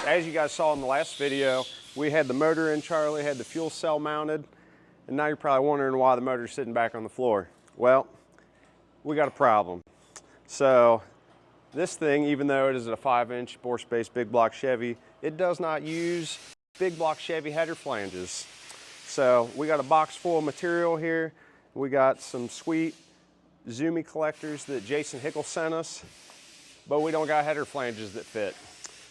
As you guys saw in the last video, we had the motor in Charlie, had the fuel cell mounted, and now you're probably wondering why the motor's sitting back on the floor. Well, we got a problem. So this thing, even though it is a 5-inch bore space big block Chevy, it does not use big block Chevy header flanges. So we got a box full of material here. We got some sweet ZOOMIE collectors that Jason Hickle sent us, but we don't got header flanges that fit.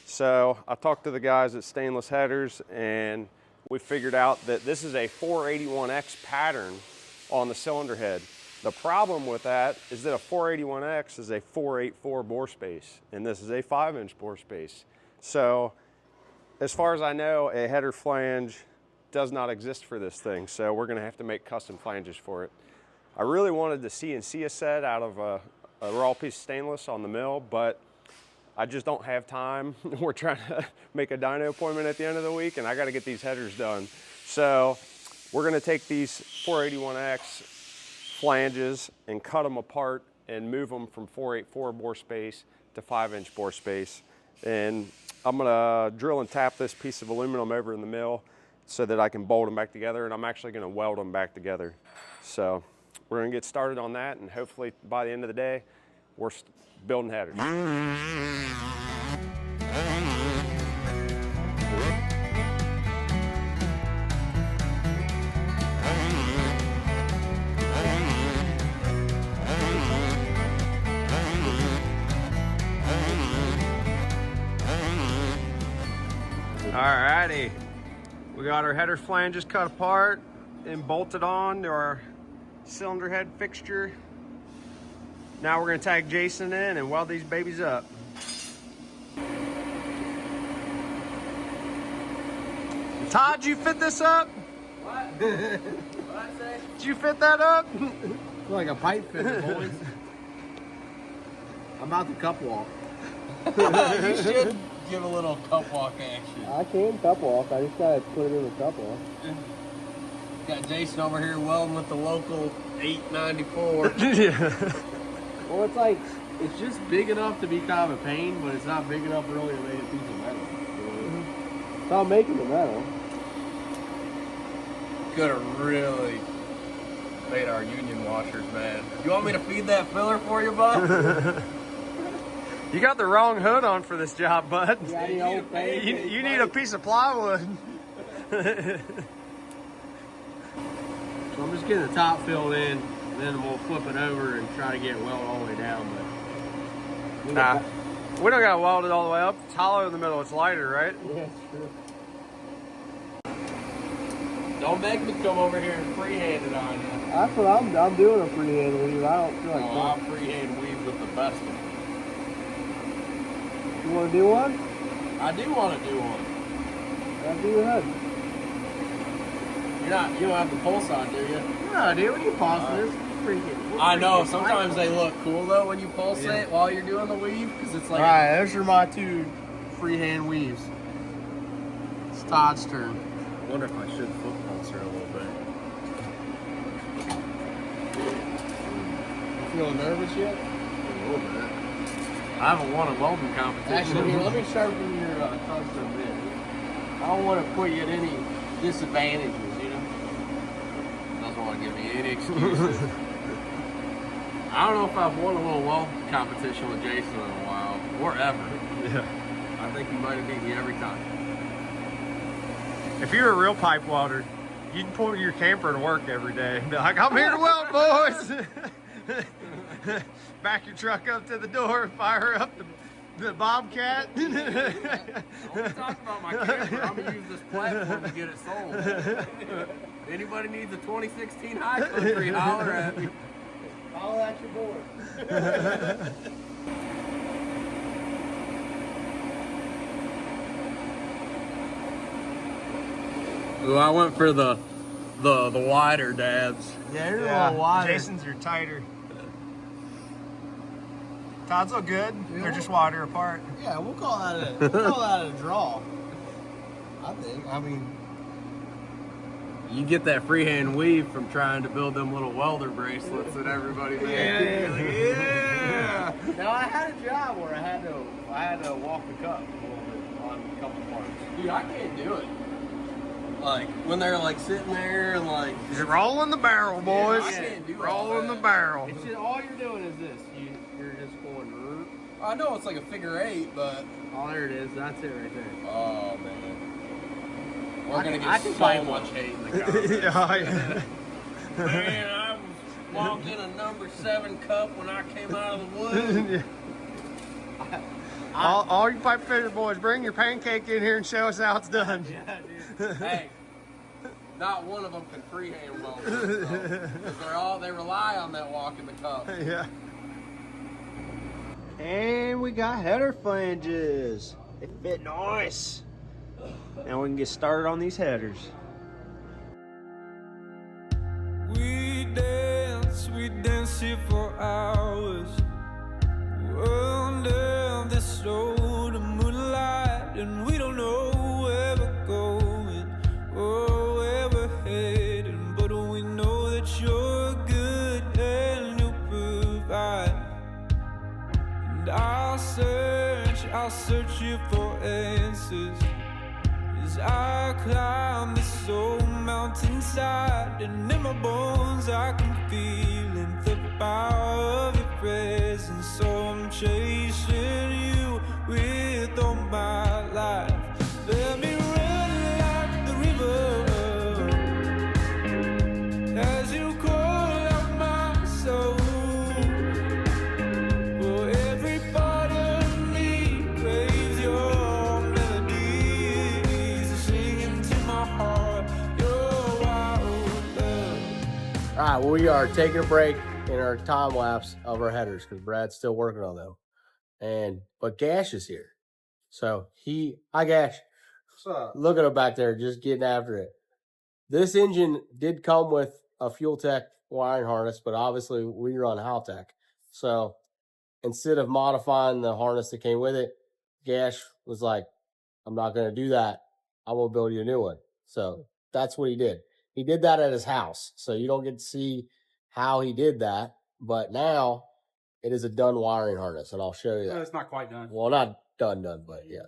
So I talked to the guys at Stainless Headers, and we figured out that this is a 481X pattern on the cylinder head. The problem with that is that a 481X is a 484 bore space, and this is a 5-inch bore space. So as far as I know, a header flange does not exist for this thing, so we're gonna have to make custom flanges for it. I really wanted to CNC a set out of a raw piece of stainless on the mill, but I just don't have time. We're trying to make a dyno appointment at the end of the week, and I gotta get these headers done. So we're gonna take these 481X flanges and cut them apart and move them from 484 bore space to 5-inch bore space. And I'm gonna drill and tap this piece of aluminum over in the mill so that I can bolt them back together, and I'm actually gonna weld them back together. So we're gonna get started on that, and hopefully by the end of the day, we're building headers. Alrighty, we got our header flanges cut apart and bolted on to our cylinder head fixture. Now we're gonna tag Jason in and weld these babies up. Todd, did you fit this up? What? What'd I say? Did you fit that up? Like a pipe fitter, boys. I'm out the cup walk. You should give a little cup walk action. I can cup walk, I just gotta put it in the cup walk. Got Jason over here welding with the local 894. Yeah. Well, it's like, It's just big enough to be kind of a pain, but it's not big enough really to make a piece of metal. it's not making the metal. Could have really made our union washers mad. You want me to feed that filler for you, bud? You got the wrong hood on for this job, bud. Yeah, the old You need a piece of plywood. So I'm just getting the top filled in, and then we'll flip it over and try to get it welded all the way down. But Nah, we don't got to weld it all the way up. It's hollow in the middle, it's lighter, right? Yeah, true. don't make me come over here and freehand it on you. That's what I'm doing a freehand weave. I don't feel like Oh, I'll freehand weave with the best of them. You want to do one? I do want to do one. I'll do your head. You don't have the pulse on, do you? No, dude, when you pause this, I know. Sometimes they look cool though when you pulsate while you're doing the weave, because it's like. All right, those are my 2 freehand weaves. It's Todd's turn. I wonder if I should foot pulse her a little bit. You feeling nervous yet? A little bit. I haven't won a welding competition. Actually, here, let me sharpen your tungsten bit. I don't want to put you at any disadvantages, you know? Doesn't want to give me any excuses. I don't know if I've won a little weld competition with Jason in a while, or ever. Yeah. I think he might have beat me every time. If you're a real pipe welder, you'd pull your camper to work every day and be like, I'm here to weld, boys. Back your truck up to the door, fire up the Bobcat. Don't talk about my camper. I'm gonna use this platform to get it sold. Anybody needs a 2016 High Country, holler at me. Holler at your boy. Ooh, I went for the wider dabs. Yeah, you're a little wider. Jason's your tighter. Todd's look good. They're just wider apart. Yeah, we'll call that a draw. I think. I mean, You get that freehand weave from trying to build them little welder bracelets that everybody makes. Yeah. Now I had a job where I had to walk the cup a little bit. on a couple parts. Dude, I can't do it. Like, when they're like sitting there and like... You're rolling the barrel, boys. I can't do rolling the barrel. It's just, all you're doing is this. You're just going... I know it's like a figure 8, but... Oh, there it is. That's it right there. Oh, man. We're going to get so much hate in the comments. Yeah. Man, I was walking a number 7 cup when I came out of the woods. all you pipe fitter boys, bring your pancake in here and show us how it's done. Yeah, dude. Hey, not one of them can freehand weld because they rely on that walk in the cup. Yeah. And we got header flanges. They fit nice. Now we can get started on these headers. We dance here for hours. Under this road of moonlight, and we don't know where we're going or where we're heading, but we know that you're good and you provide. And I'll search here for answers as I climb this old mountainside, and in my bones I can feel the power of your presence. So I'm chasing you with all my life. Let me run like the river as you call out my soul. For every part of me craves your melodies, singing to my heart your wild love. All right, well, we are taking a break in our time lapse of our headers because Brad's still working on them. But Gash is here. So hi Gash. What's up? Look at him back there just getting after it. This engine did come with a Fuel Tech wiring harness, but obviously we run Haltech. So instead of modifying the harness that came with it, Gash was like, I'm not going to do that. I will build you a new one. So that's what he did. He did that at his house. So you don't get to see how he did that. But now it is a done wiring harness, and I'll show you that. It's not quite done. Well, not done, but yeah.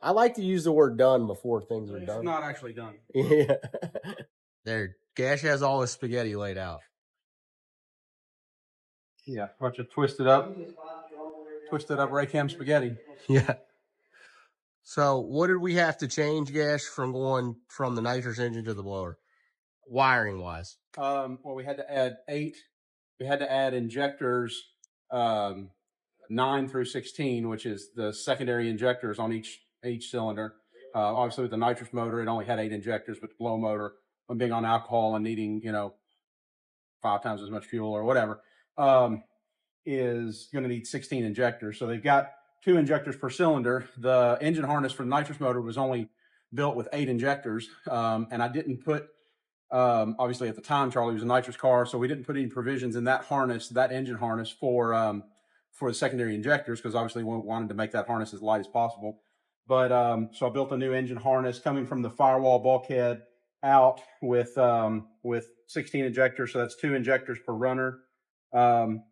I like to use the word done before things are done. It's not actually done. Yeah. There, Gash has all his spaghetti laid out. Yeah, bunch of twisted up Raycam spaghetti. Yeah. So what did we have to change, Gash, from going from the nitrous engine to the blower, wiring wise? Well, we had to add 8. We had to add injectors 9 through 16, which is the secondary injectors on each cylinder. Obviously, with the nitrous motor, it only had 8 injectors, but the blow motor, when being on alcohol and needing 5 times as much fuel or whatever, is going to need 16 injectors. So they've got 2 injectors per cylinder. The engine harness for the nitrous motor was only built with 8 injectors, and I didn't put. Obviously, at the time, Charlie was a nitrous car, so we didn't put any provisions in that harness, that engine harness, for the secondary injectors, because obviously we wanted to make that harness as light as possible. But so I built a new engine harness coming from the firewall bulkhead out with 16 injectors, so that's 2 injectors per runner. So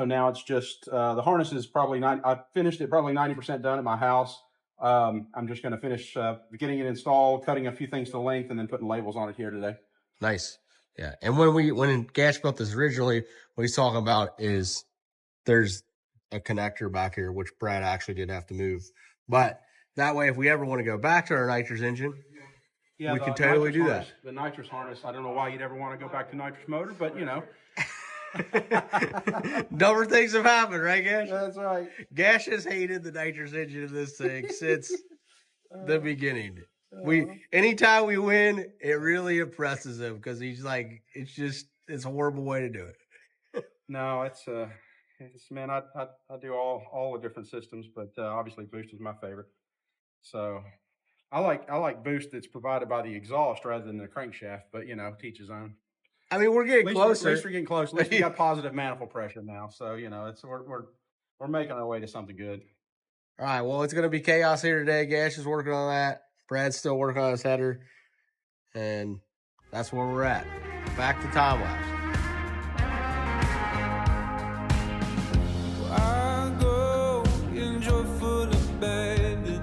now it's just the harness is probably I finished it probably 90% done at my house. I'm just going to finish getting it installed, cutting a few things to length, and then putting labels on it here today. Nice. Yeah. And when Gash built this originally, what he's talking about is there's a connector back here, which Brad actually did have to move. But that way, if we ever want to go back to our nitrous engine, we can totally do that. The nitrous harness, I don't know why you'd ever want to go back to nitrous motor, but Dumber things have happened, right, Gash? That's right. Gash has hated the nitrous engine of this thing since the beginning. Anytime we win, it really impresses him because he's like, it's a horrible way to do it. No, it's man, I do all the different systems, but obviously Boost is my favorite. So I like Boost that's provided by the exhaust rather than the crankshaft, but teach his own. I mean, we're getting closer. At least we're getting close. At least we got positive manifold pressure now. So, we're making our way to something good. All right. Well, it's going to be chaos here today. Gash is working on that. Brad's still working on his header. And that's where we're at. Back to time lapse. I go in joyful abandon.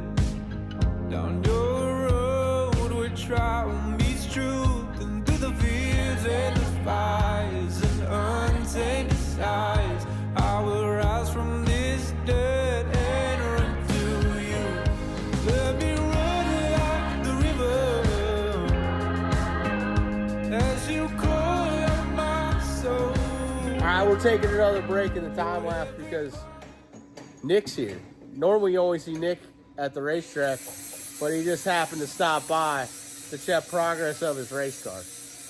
we're taking another break in the time lapse because Nick's here. Normally you only see Nick at the racetrack, but he just happened to stop by to check progress of his race car.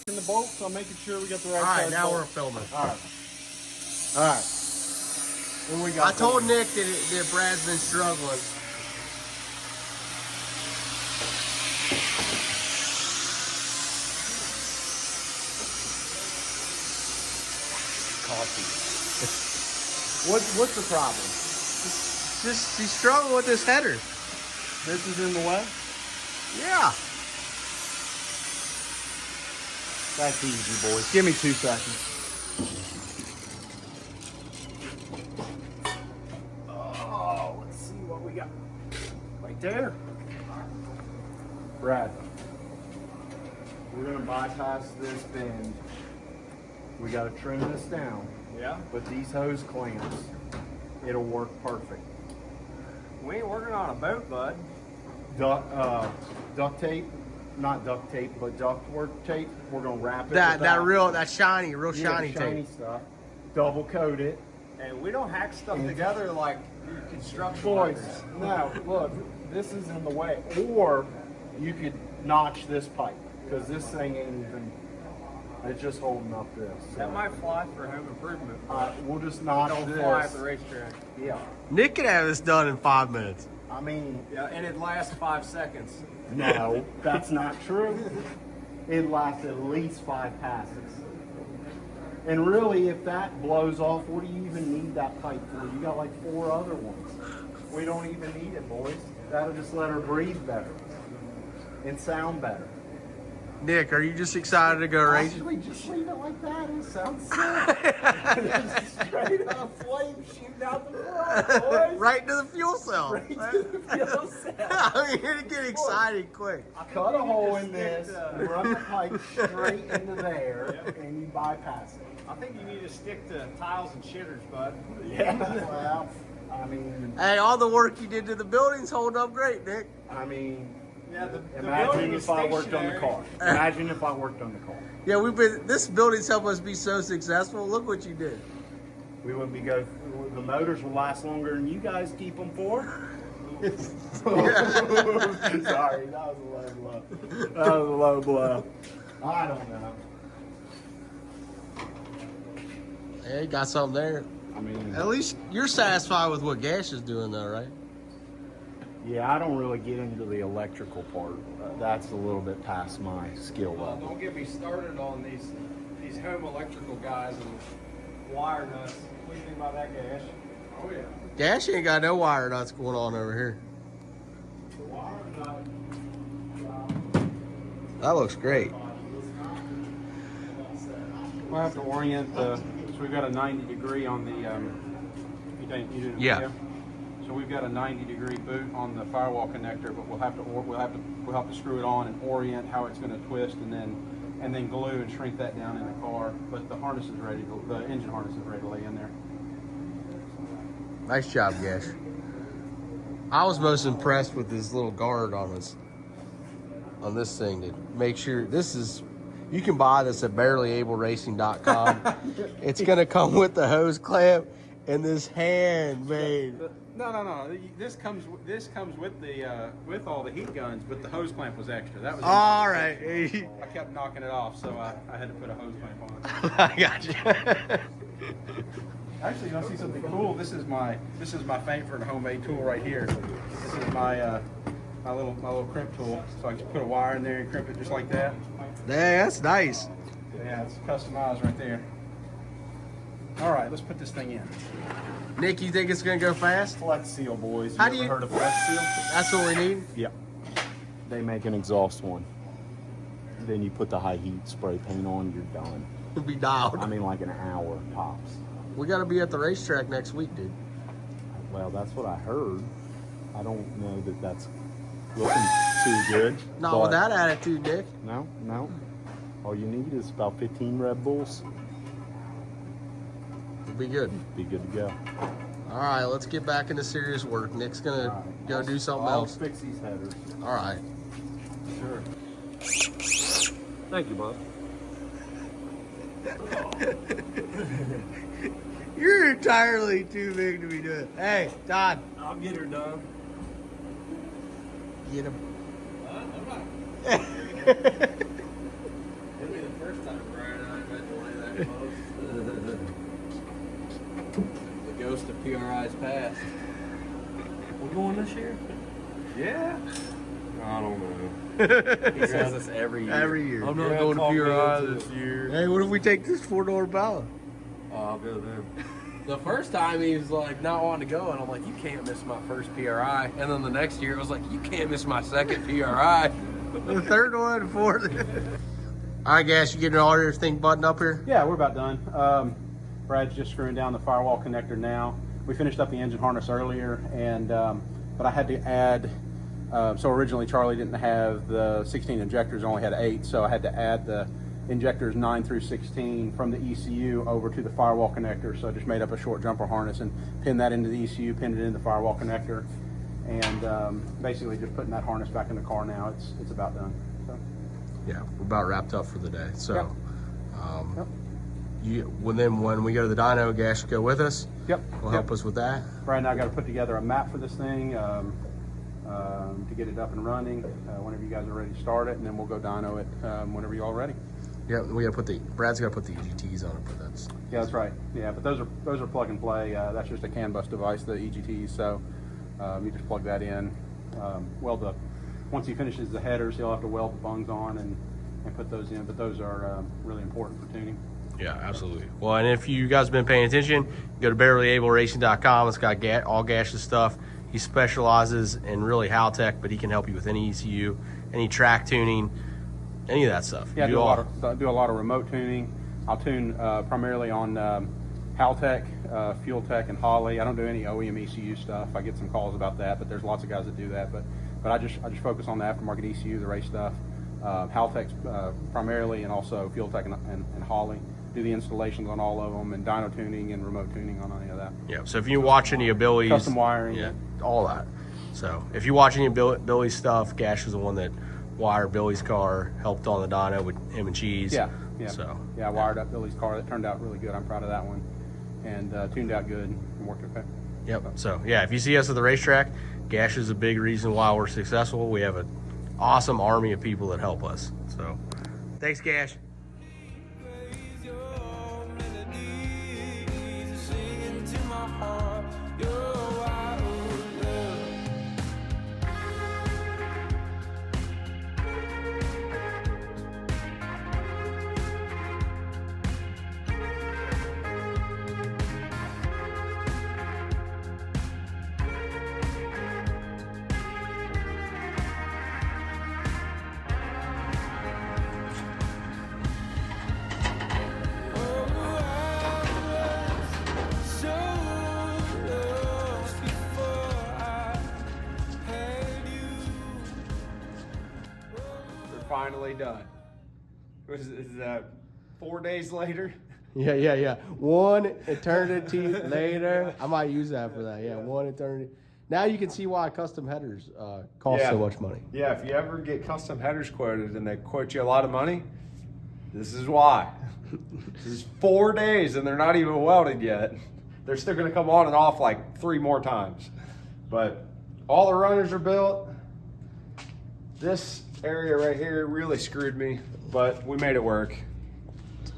In the bolts, I'm making sure we got the right All right, size now bolt. we're filming. All right. All right. What we got? I told Nick that Brad's been struggling. What's the problem? Just he's struggling with this header. This is in the way? Yeah. That's easy, boys. Give me 2 seconds. Oh, let's see what we got. Right there. Brad, we're gonna bypass this bend. We gotta trim this down. Yeah? But these hose clamps, it'll work perfect. We ain't working on a boat, bud. Duct tape, not duct tape, but ductwork tape. We're gonna wrap it. That with shiny the shiny shiny tape. stuff. Double coat it. And we don't hack stuff together like construction Boys, workers. no, look, this is in the way. Or you could notch this pipe because this thing ain't even. It's just holding up this. That might fly for home improvement. We'll just notch Don't this. fly at the racetrack. Yeah. Nick can have this done in 5 minutes. I mean, Yeah, and it lasts 5 seconds. no, that's not true. It lasts at least 5 passes. And really, if that blows off, what do you even need that pipe for? You got like 4 other ones. We don't even need it, boys. That'll just let her breathe better and sound better. Nick, are you just excited to go racing? Actually, just leave it like that. It sounds sick. Straight up flame shooting out the front, boys. Right to the fuel cell. Right to the fuel cell. I mean, you're getting excited quick. Cut a hole in this, run the pipe straight into there, and you bypass it. I think you need to stick to tiles and shitters, bud. Yeah, well, I mean, Hey, all the work you did to the building's holding up great, Nick. Yeah, the imagine building if is I worked on the stationary. car. Imagine if I worked on the car. Yeah, this building's helped us be so successful. Look what you did. We wouldn't be the motors will last longer than you guys keep them for. Sorry, that was a low blow. That was a low blow. I don't know. Hey, got something there. I mean, At least you're satisfied with what Gash is doing, though, right? yeah, I don't really get into the electrical part. That's a little bit past my skill Well, level. don't get me started on these home electrical guys and wire nuts. What do you think about that, Gash? Oh yeah. Gash ain't got no wire nuts going on over here. That looks great. We'll have to orient the. So we've got a 90 degree on the. You did a Yeah. video? So we've got a 90-degree boot on the firewall connector, but we'll have to screw it on and orient how it's going to twist, and then glue and shrink that down in the car. But the harness is ready. The engine harness is ready to lay in there. Nice job, Gash. I was most impressed with this little guard on this thing to make sure this is. You can buy this at barelyableracing.com. It's going to come with the hose clamp and this handmade. No. This comes with the with all the heat guns, but the hose clamp was extra. That was All right. I kept knocking it off, so I had to put a hose clamp on. I got you. Actually, you want to see something cool? This is my favorite homemade tool right here. This is my my little crimp tool. So I just put a wire in there and crimp it just like that. Dang, that's nice. Yeah, it's customized right there. All right, let's put this thing in. Nick, you think it's going to go fast? Flex seal, boys. How You do ever you- heard of flex seal? That's what we need? Yep. They make an exhaust one. Then you put the high heat spray paint on, you're done. We'll be dialed. I mean, like an hour tops. We got to be at the racetrack next week, dude. Well, that's what I heard. I don't know that that's looking too good. Not but- with that attitude, Nick. No. All you need is about 15 Red Bulls. We'll be good. Be good to go. All right, let's get back into serious work. Nick's going to go do something I'll else. fix these headers. All right. Sure. Thank you, bud. You're entirely too big to be doing. Hey, Todd. I'll get her done. Get him. It'll be the first time Brian and I met one that close. The ghost of PRI's past. We're going this year? Yeah. I don't know. He says this every year. Every year. I'm not going to PRI this year. Hey, what if we take this $4 ballot? Oh, I'll go there. The first time he was like not wanting to go, and I'm like, you can't miss my first PRI. And then the next year it was like, you can't miss my second PRI. The third one, the fourth. All right, guys, you getting all your thing buttoned up here? Yeah, we're about done. Brad's just screwing down the firewall connector now. We finished up the engine harness earlier, and but I had to add. So originally Charlie didn't have the 16 injectors, only had 8, so I had to add the injectors 9 through 16 from the ECU over to the firewall connector. So I just made up a short jumper harness and pinned that into the ECU, pinned it into the firewall connector, and basically just putting that harness back in the car now. It's about done. So. Yeah, we're about wrapped up for the day. So, Yep. when we go to the dyno, Gash, go with us. Yep. Will help us with that. Brad and I got to put together a map for this thing to get it up and running. Whenever you guys are ready to start it, and then we'll go dyno it whenever you all ready. Yeah, we got to put Brad's got to put the EGTs on it, but that's. Yeah, that's right. Yeah, but those are plug and play. That's just a CAN bus device, the EGTs. So you just plug that in, weld the. Once he finishes the headers, he'll have to weld the bungs on and put those in. But those are really important for tuning. Yeah, absolutely. Well, and if you guys have been paying attention, go to BeverlyAbleRacing.com. It's got all Gash's stuff. He specializes in really Haltech, but he can help you with any ECU, any track tuning, any of that stuff. Yeah, I do a lot of remote tuning. I'll tune primarily on Haltech, Fuel Tech, and Holley. I don't do any OEM ECU stuff. I get some calls about that, but there's lots of guys that do that. But I just focus on the aftermarket ECU, the race stuff. Haltech primarily, and also Fuel Tech and Holley. Do the installations on all of them, and dyno tuning and remote tuning on any of that. Yeah. So if you watch any of Billy's custom wiring, yeah, all that. So if you watch any of Billy's stuff, Gash was the one that wired Billy's car, helped on the dyno with him and Cheese. Yeah. So I wired up Billy's car. That turned out really good. I'm proud of that one, and tuned out good and worked okay. Yep. So yeah, if you see us at the racetrack, Gash is a big reason why we're successful. We have an awesome army of people that help us. So thanks, Gash. Finally done. Is that 4 days later? Yeah. 1 eternity later. I might use that for that. Yeah, 1 eternity. Now you can see why custom headers cost so much money. Yeah, if you ever get custom headers quoted and they quote you a lot of money, this is why. This is 4 days and they're not even welded yet. They're still going to come on and off like 3 more times. But all the runners are built. This area right here really screwed me, but we made it work.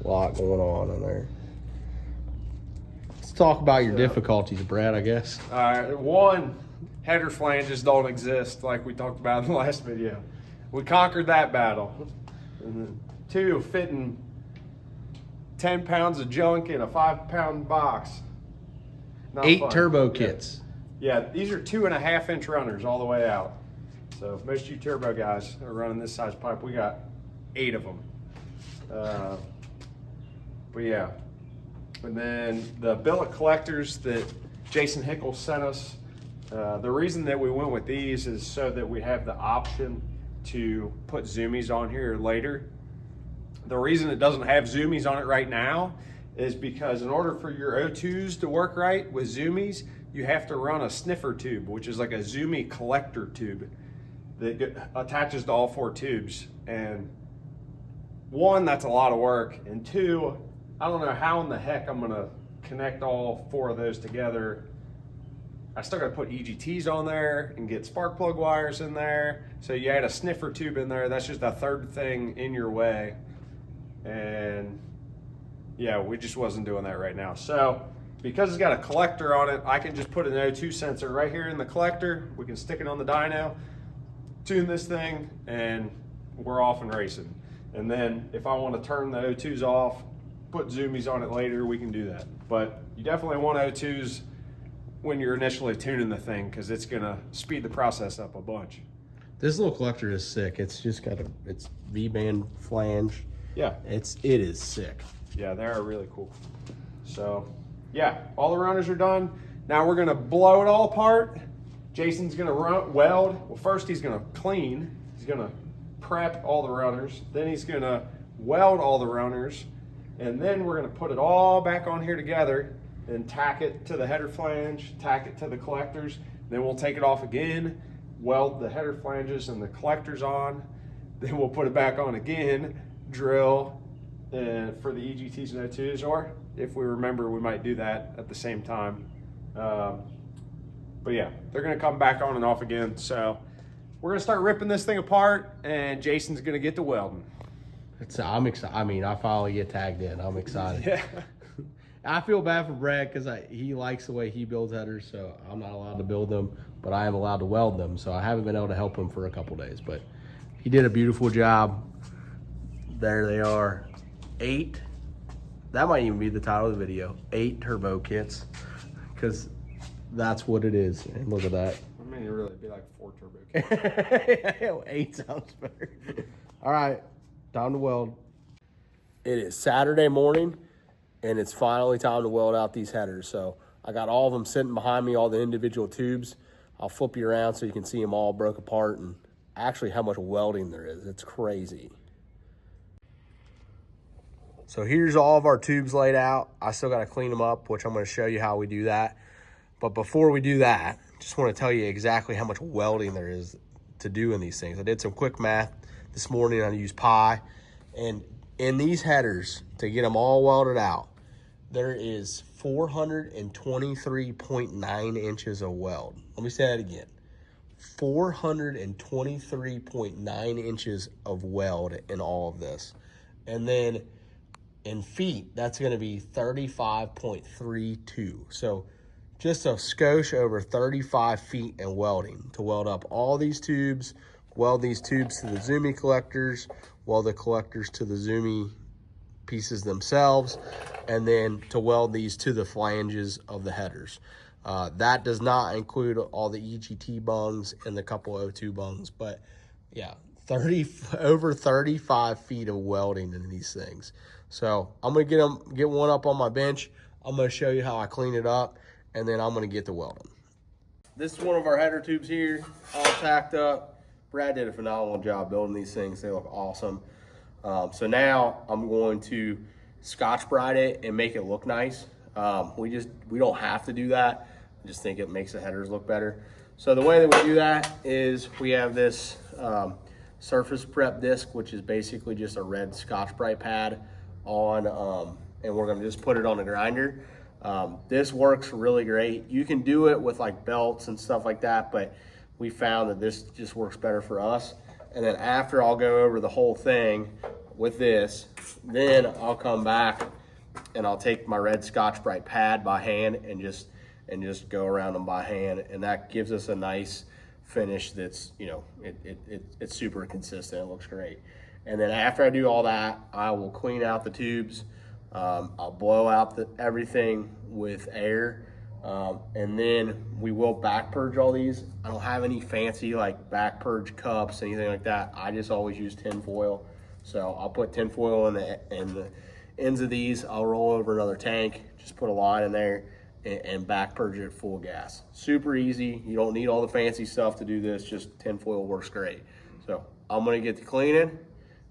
A lot going on there. Let's talk about your difficulties, Brad, I guess. All right, 1, header flanges don't exist like we talked about in the last video. We conquered that battle. And then 2, fitting 10 pounds of junk in a 5-pound box. Not 8 fun. turbo kits. Yeah, these are 2.5-inch runners all the way out. So if most of you turbo guys are running this size pipe, we got 8 of them. But yeah. And then the billet collectors that Jason Hickle sent us, the reason that we went with these is so that we have the option to put ZOOMIES on here later. The reason it doesn't have ZOOMIES on it right now is because in order for your O2s to work right with ZOOMIES, you have to run a sniffer tube, which is like a ZOOMIE collector tube that attaches to all 4 tubes. And 1, that's a lot of work, and 2, I don't know how in the heck I'm gonna connect all 4 of those together, I still got to put EGTs on there and get spark plug wires in there. So you add a sniffer tube in there. That's just a third thing in your way. And yeah, we just wasn't doing that right now. So because it's got a collector on it, I can just put an O2 sensor right here in the collector. We can stick it on the dyno, tune this thing, and we're off and racing. And then if I want to turn the O2s off, put ZOOMIES on it later, we can do that. But you definitely want O2s when you're initially tuning the thing, because it's gonna speed the process up a bunch. This little collector is sick. It's just got it's V-band flange. Yeah. It is sick. Yeah, they are really cool. So yeah, all the runners are done. Now we're gonna blow it all apart. Jason's gonna weld. Well, first he's gonna clean. He's gonna prep all the runners. Then he's gonna weld all the runners. And then we're gonna put it all back on here together and tack it to the header flange, tack it to the collectors. Then we'll take it off again, weld the header flanges and the collectors on. Then we'll put it back on again, drill for the EGTs and O2s, or if we remember, we might do that at the same time. But yeah, they're gonna come back on and off again. So we're gonna start ripping this thing apart, and Jason's gonna get to welding. I'm excited. I mean, I finally get tagged in. I'm excited. Yeah. I feel bad for Brad because he likes the way he builds headers, so I'm not allowed to build them, but I am allowed to weld them. So I haven't been able to help him for a couple days, but he did a beautiful job. There they are. 8. That might even be the title of the video. 8 turbo kits, because that's what it is. And look at that. I mean, it really be like 4 turbo kits. 8 sounds better. All right, time to weld. It is Saturday morning, and it's finally time to weld out these headers. So I got all of them sitting behind me, all the individual tubes. I'll flip you around so you can see them all broke apart and actually how much welding there is. It's crazy. So here's all of our tubes laid out. I still got to clean them up, which I'm going to show you how we do that. But before we do that, just want to tell you exactly how much welding there is to do in these things. I did some quick math this morning. I used pi, and in these headers, to get them all welded out, there is 423.9 inches of weld. Let me say that again. 423.9 inches of weld in all of this. And then in feet, that's going to be 35.32. So just a skosh over 35 feet in welding to weld up all these tubes, weld these tubes to the ZOOMIE collectors, weld the collectors to the ZOOMIE pieces themselves, and then to weld these to the flanges of the headers. That does not include all the EGT bungs and the couple O2 bungs, but yeah, over 35 feet of welding in these things. So I'm gonna get one up on my bench. I'm gonna show you how I clean it up, and then I'm gonna get to welding. This is one of our header tubes here, all tacked up. Brad did a phenomenal job building these things. They look awesome. So now I'm going to Scotch-Brite it and make it look nice. We don't have to do that. I just think it makes the headers look better. So the way that we do that is we have this surface prep disc, which is basically just a red Scotch-Brite pad on, and we're gonna just put it on a grinder. This works really great. You can do it with like belts and stuff like that, but we found that this just works better for us. And then after I'll go over the whole thing with this, then I'll come back and I'll take my red Scotch-Brite pad by hand and just go around them by hand, and that gives us a nice finish that's, you know, it's super consistent. It looks great. And then after I do all that, I will clean out the tubes. I'll blow out everything with air, and then we will back purge all these. I don't have any fancy like back purge cups, anything like that. I just always use tin foil. So I'll put tin foil in the ends of these. I'll roll over another tank, just put a line in there, and back purge it full gas. Super easy. You don't need all the fancy stuff to do this. Just tin foil works great. So I'm gonna get to cleaning,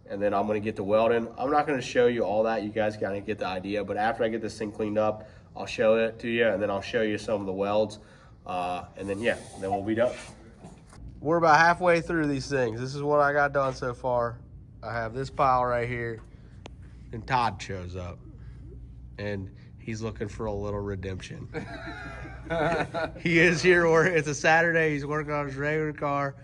and then I'm gonna get to welding. I'm not gonna show you all that. You guys gotta get the idea. But after I get this thing cleaned up, I'll show it to you, and then I'll show you some of the welds. And then yeah, then we'll be done. We're about halfway through these things. This is what I got done so far. I have this pile right here, and Todd shows up. And he's looking for a little redemption. He is here, or it's a Saturday. He's working on his regular car,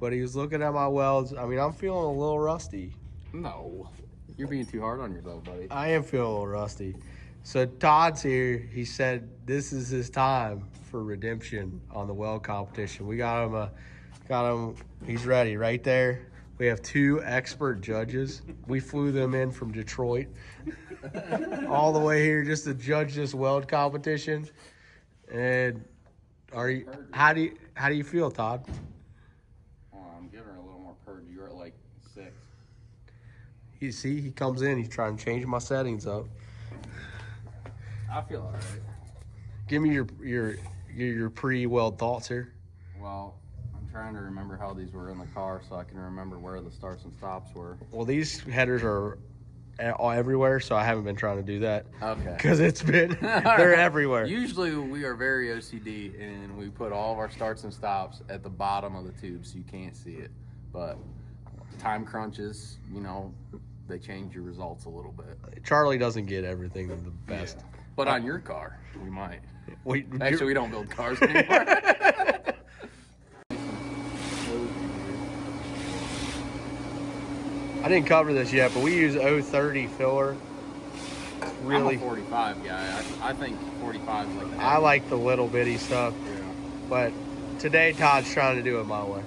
but he was looking at my welds. I mean, I'm feeling a little rusty. No, you're being too hard on yourself, buddy. I am feeling a little rusty. So Todd's here. He said this is his time for redemption on the weld competition. We got him. He's ready right there. We have 2 expert judges. We flew them in from Detroit all the way here just to judge this weld competition. And how do you feel, Todd? Oh, I'm giving her a little more purge. You're at like 6. You see, he comes in. He's trying to change my settings up. I feel all right. Give me your pre-weld thoughts here. Well, I'm trying to remember how these were in the car so I can remember where the starts and stops were. Well, these headers are everywhere, so I haven't been trying to do that. Okay. Because they're everywhere. Usually we are very OCD and we put all of our starts and stops at the bottom of the tube so you can't see it. But time crunches, they change your results a little bit. Charlie doesn't get everything the best. Yeah. But on your car, we might. Actually, we don't build cars anymore. I didn't cover this yet, but we use 030 filler. Really, I'm a 45 guy. I think 45 is like the I like the little bitty stuff. Yeah. But today Todd's trying to do it my way.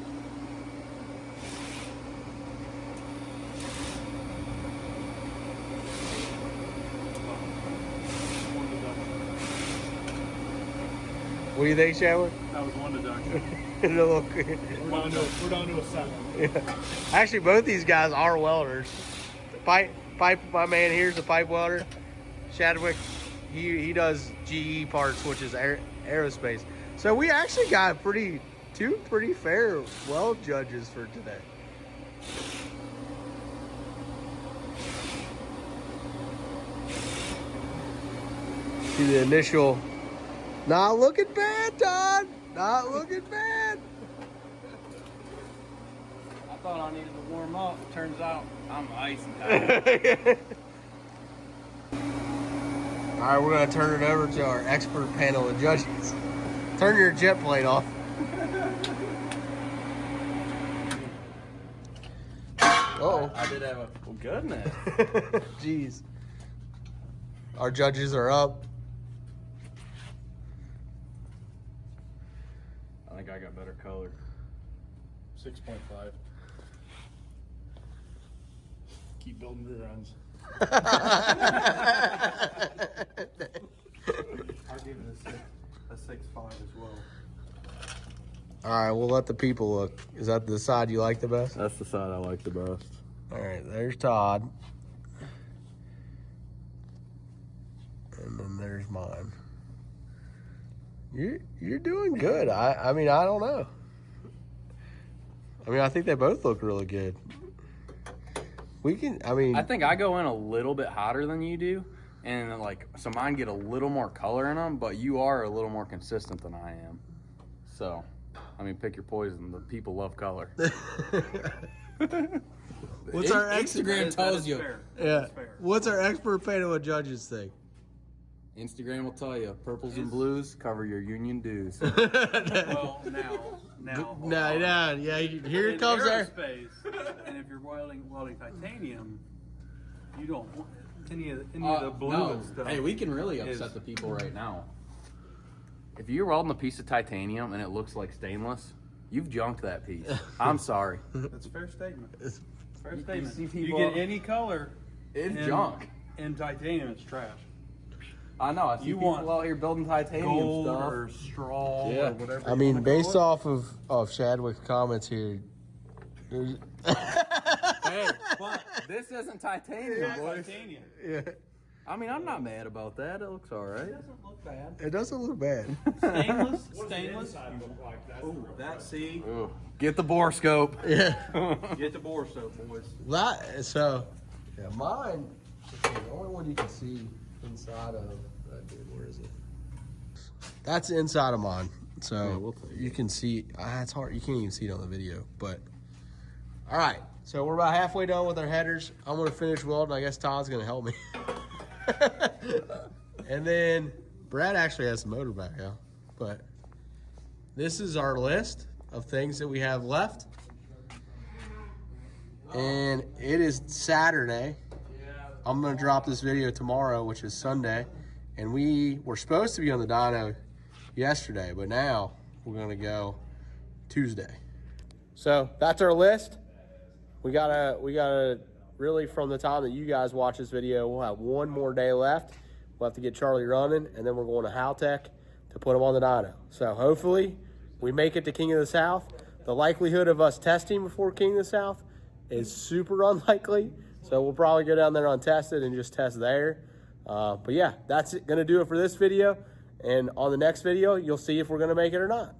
What do you think, Chadwick? That was one deduction. We're We're down to a 7. Yeah. Actually, both these guys are welders. Pipe, my man here's a pipe welder. Chadwick, he does GE parts, which is aerospace. So we actually got two pretty fair weld judges for today. See the initial. Not looking bad, Todd. Not looking bad. I thought I needed to warm up. Turns out I'm ice and tired. All right, we're gonna turn it over to our expert panel of judges. Turn your jet plane off. Uh-oh. I did have a goodness. Jeez. Our judges are up. I think I got better color. 6.5. Keep building rear ends. I'll give it a 6.5 as well. All right, we'll let the people look. Is that the side you like the best? That's the side I like the best. All right, there's Todd. And then there's mine. You're doing good. I mean, I don't know. I mean, I think they both look really good. I think I go in a little bit hotter than you do, and so mine get a little more color in them, but you are a little more consistent than I am. So, pick your poison. The people love color. What's our Instagram tells you? Fair. Yeah. What's our expert panel of judges think? Instagram will tell you, purples and blues cover your union dues. Well, now. No, yeah. Here In comes our. aerospace, and if you're welding titanium, you don't want any of the blue and stuff. Hey, we can really upset the people right now. If you're welding a piece of titanium and it looks like stainless, you've junked that piece. I'm sorry. That's a fair statement. Fair You statement. see You people- get any color It's junk. in titanium, it's trash. I know. I see You people want out here building titanium Gold stuff. or straw Yeah. or whatever. I mean, based off of Chadwick's comments here, there's- Hey, but this isn't titanium, boys. Titanium. yeah, I'm not mad about that. It looks all right. It doesn't look bad. it doesn't look bad. Stainless. Ooh, that see. Ooh. Get the bore scope. Yeah. Get the bore soap, boys. Mine. The only one you can see inside of. Where is it? That's the inside of mine. So you can see. It's hard. You can't even see it on the video. But all right. So we're about halfway done with our headers. I'm gonna finish welding. I guess Todd's gonna help me. And then Brad actually has the motor back out. But this is our list of things that we have left. And it is Saturday. I'm going to drop this video tomorrow, which is Sunday. And we were supposed to be on the dyno yesterday, but now we're going to go Tuesday. So that's our list. We gotta really, from the time that you guys watch this video, we'll have one more day left. We'll have to get Charlie running, and then we're going to Haltech to put him on the dyno. So hopefully we make it to King of the South. The likelihood of us testing before King of the South is super unlikely. So we'll probably go down there untested and just test there. But yeah, that's going to do it for this video. And on the next video, you'll see if we're going to make it or not.